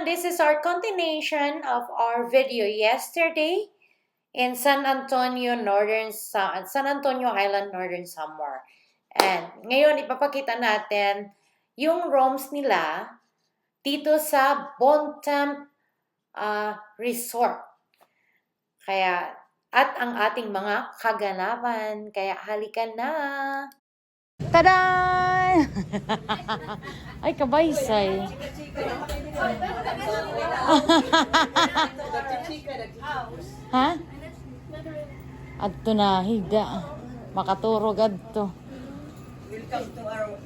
everyone, this is our continuation of our video yesterday in San Antonio Island, Northern Samar. And ngayon ipapakita natin yung rooms nila dito sa Bontemps Resort. Kaya at ang ating mga kaganapan, kaya halikan na. Tada! Ay, kabaysay. Ha? Adto na, higda. Makaturog adto.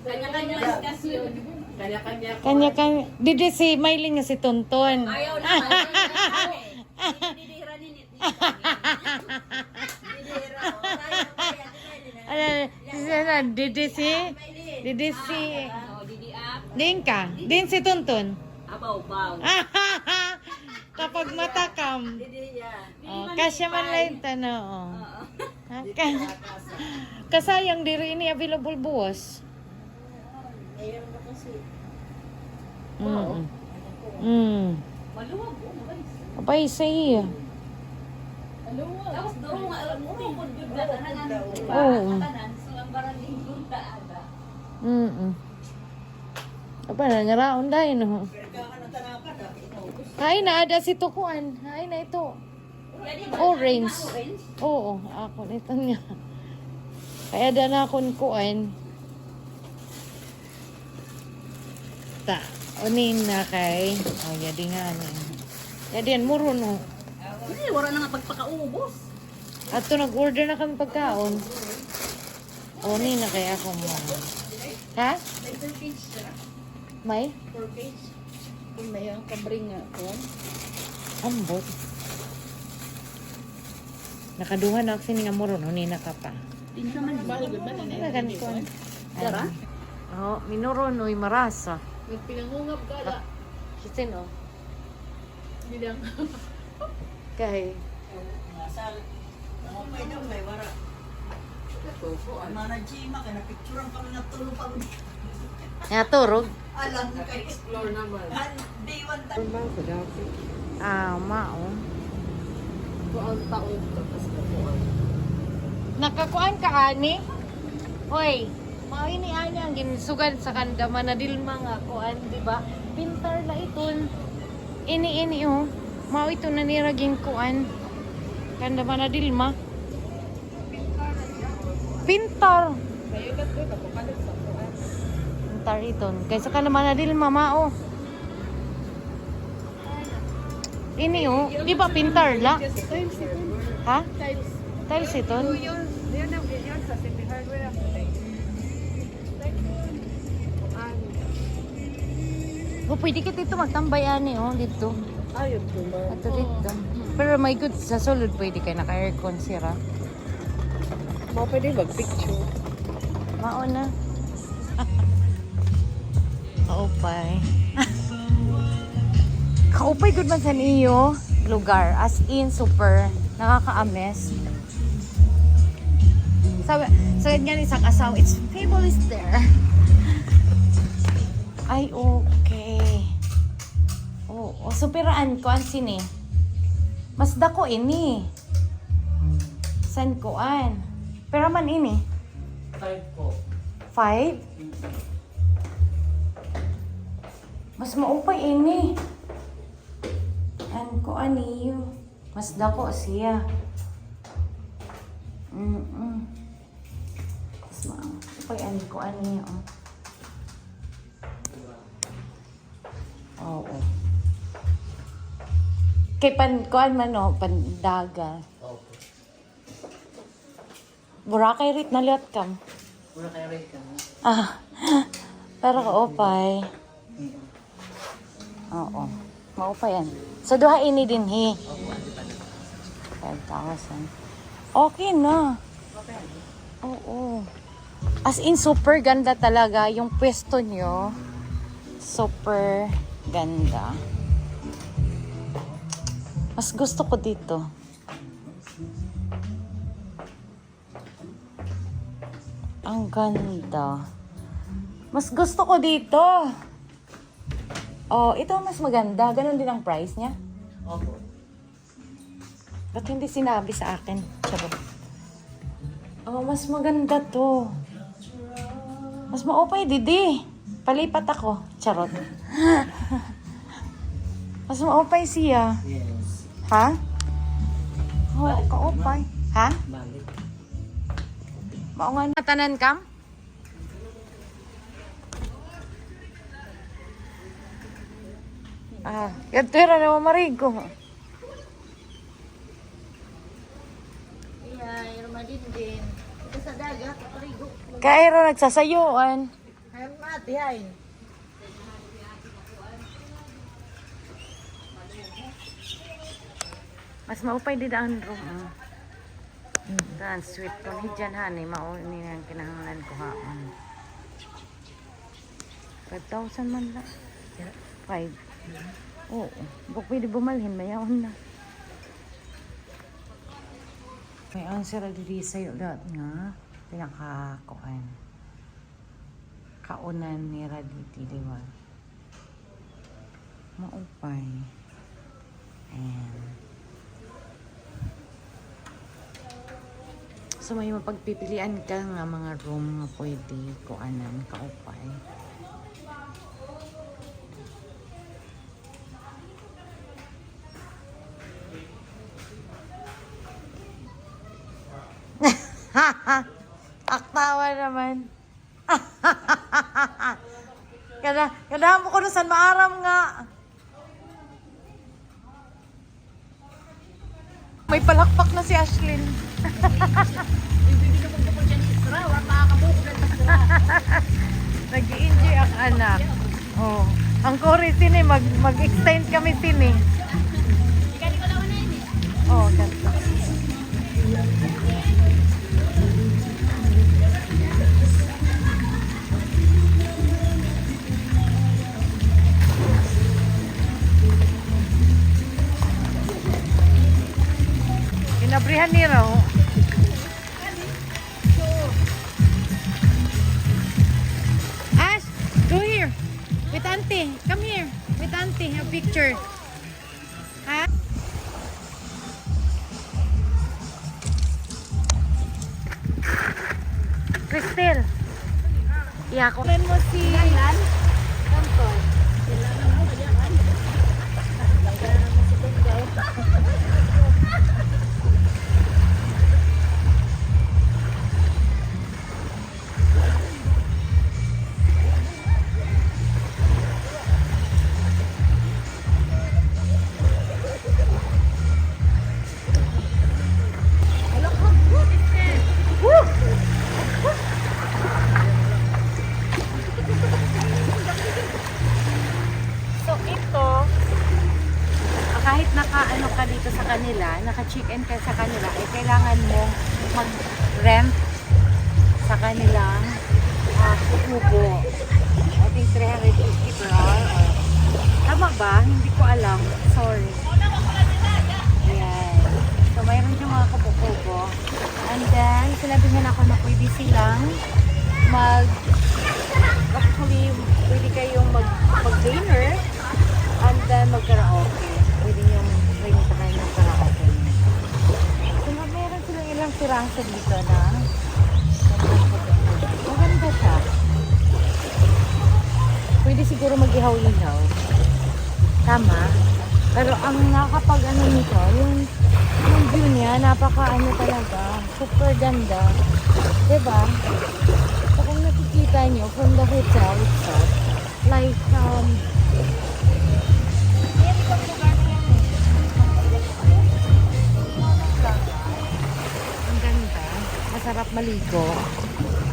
Kanya-kanya diskusyon. Kanya-kanya. Didi si Mailing nga si Tonton. Ayaw na. Didihira ninit. Didi si Didi up. Din ka. Din si Tonton. Abaw-baw. Kapag matakam. Didi ya. Oh, kasya man lang tanong. Oh. Kasayang diri ini available buwas. Ayaw na kasi. Maluwag oh, guys. Abay say. Maluwag. Tapos doon nga alam mo kung good na tanan. Oo. Tanan so ang barang good na ada. Apa na ngaraon dai no. Hay na ada si tukuan. Hay na ito. Orange. Oo, ako nito niya. Kaya da na akong kuan. Ta, unin na kay. Oh, yadi nga na. Yadi yan, muro no. Hindi, wala na nga pagpakaubos. At to nag-order na kami pagkaon. Unin na kay ako mo. Ha? May per page siya. May? Per page. Kung may ang kabring nga ko. Ambot. Nakaduha na ako sininga muro no, nina ka pa. Hindi naman bahal ba na Talagan ko. Dara? Oh, minuro no'y marasa. Nagpinangungap ka la. Kisin oh. Bilang. Kahit. Asal. Ako pa ito, may wara. Ang mga na-gima, kaya na-picturean kami na tulong pa. Naturog. Alam mo kayo. Explore naman. Day one time. Mao. Kuang taon tapos na kuang. Nakakuan ka ani? Hoy, mao ini ani ang ginsugan sa kanda manadilma nga kuan, di ba? Pintar la iton. Ini oh. Mao ito na niraging kuan. Kanda manadilma. Pintar. Kayo kat ko kapapalit sa kuan. Pintar iton. Kaysa ka naman manadilma mao. Ini oh, di ba pintar la? Tiles ito. Ha? Tiles. Tiles iton. Yun sa City Hardware ako. Oh, pwede ka dito magtambay ani oh dito. Ayun po ba? Ato dito. Pero may good sa sulod pwede kay naka-aircon sira. Mga pwede mag-picture. Mao na. Kaupay. Kaupay good man sa niyo lugar. As in super nakaka-ames. Sabi nga ni sa kasaw, it's fabulous there. Ay, okay. Oo, superaan ko ang sini. Mas dako ini. San ko an? Pero man ini. 5 po. 5? Mas maupay ini. An ko aniyo. Mas dako siya. Mas maupay an ko aniyo. Oo. Kay kuan man no, pandaga. Opo. Burakay rit na liat kam. Muna kayo rin ka. Pero kaupay. Oo. Maupay yan. So, duha ini din hi. Opo, andi pa na. 5,000. Okay na. Oo. As in, super ganda talaga. Yung pwesto nyo, super ganda. Mas gusto ko dito. Ang ganda. Mas gusto ko dito. Oh, ito mas maganda. Ganon din ang price niya. Opo. Ba't hindi sinabi sa akin? Charot. Oh, mas maganda to. Mas maupay, Didi. Palipat ako. Charot. Mas maupay siya. Yes. Ha? Oh, kaupay. Ha? Balik. Mao nga na tanan kam? Ah, yan tira na mamarigo. Iya, rumadin din. Ito sa dagat, parigo. Kairo nagsasayuan. Ayaw mati, hay. Mas maupay di daan room. Dan sweet ko ni dyan hani. Mauni na ang kinahanglan ko ha. 5,000 man lang. 5. Oo. Buk pwede bumalhin. Mayaon na. May answer diri sa'yo lahat nga. Pinakakuan. Kaunan ni Raditi, di ba? Maupay. Ayan. So may mapagpipilian ka nga mga room nga pwede kuanan kaupay. Aktawa naman. Kada mo ko na san maaram nga. May palakpak na si Ashlyn. Ibigin naman ko po dyan isra. Wala makakabuko na isra. Nag-i-enjoy ang anak. Oh. Ang Cory sini mag-extend kami sini. Ika di ko naman na yun eh. Oh, ganito. Inabrihan ni Raw. Ash, go here. With auntie. Come here. With auntie. A picture. Ha? Cristel. Iya, kunin mo si... Kanton. So ito, kahit naka-ano ka dito sa kanila, naka-check-in ka sa kanila, eh kailangan mong mag-rent sa kanilang kubo. I think 350 per hour. Or, tama ba? Hindi ko alam. Sorry. Ayan. So mayroon yung mga kubo-kubo. And then, sinabihan ako na pwede silang actually, pwede kayong mag-dinner and then mag-karaoke. Pwede yung rinitahan yung karaoke. So, meron silang ilang sirangsa dito na maganda siya. Pwede siguro mag-ihaw-ihaw. Tama. Pero ang nakapag ano nito, yung view niya, napaka ano talaga, super ganda. Diba? So kung nakikita nyo from the hotel itself, like, ang ganda. Masarap maligo.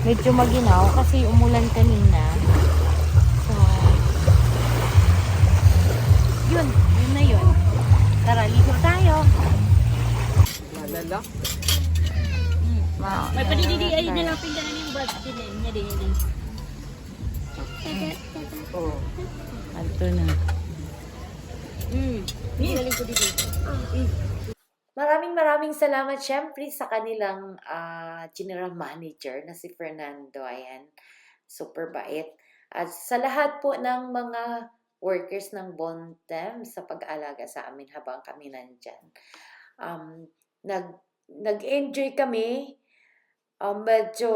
Medyo maginaw kasi umulan kanina. So, yun na yun. Tara, ligo tayo. Lalala. Wow. May padididi ay nalang pindahan yung bag. Niya din. Oo. Alto na. Galing ko dito. Maraming salamat syempre sa kanilang general manager na si Fernando. Ayan, super bait. At sa lahat po ng mga workers ng Bontem sa pag-aalaga sa amin habang kami nandyan. Nag-enjoy kami. Medyo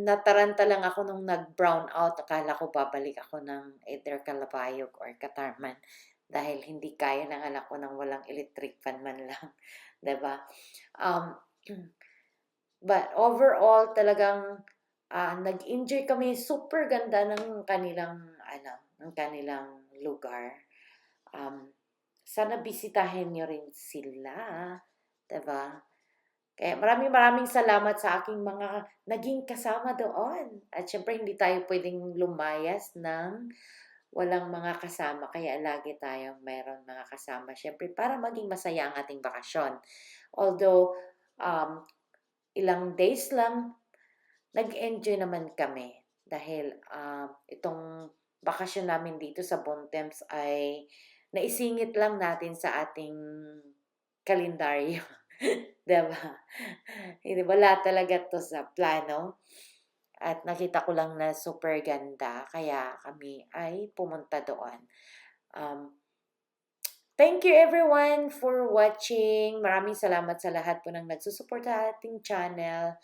nataranta lang ako nung nag-brown out. Akala ko babalik ako ng either Calabayog or Katarman dahil hindi kaya ng anak ko nang walang electric fan man lang. Diba? But overall, talagang nag-enjoy kami. Super ganda ng kanilang lugar. Sana bisitahin nyo rin sila. Diba? Kaya maraming salamat sa aking mga naging kasama doon. At syempre, hindi tayo pwedeng lumayas ng walang mga kasama. Kaya lagi tayong mayroon mga kasama. Syempre, para maging masaya ang ating bakasyon. Although, ilang days lang, nag-enjoy naman kami. Dahil itong bakasyon namin dito sa Bontemps ay naisingit lang natin sa ating kalendaryo. Diba? Wala talaga to sa plano. At nakita ko lang na super ganda. Kaya kami ay pumunta doon. Thank you everyone for watching. Maraming salamat sa lahat po ng nagsusupport sa ating channel.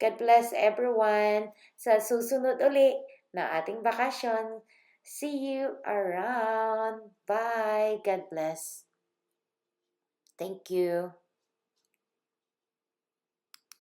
God bless everyone. Sa susunod uli na ating bakasyon. See you around. Bye. God bless. Thank you.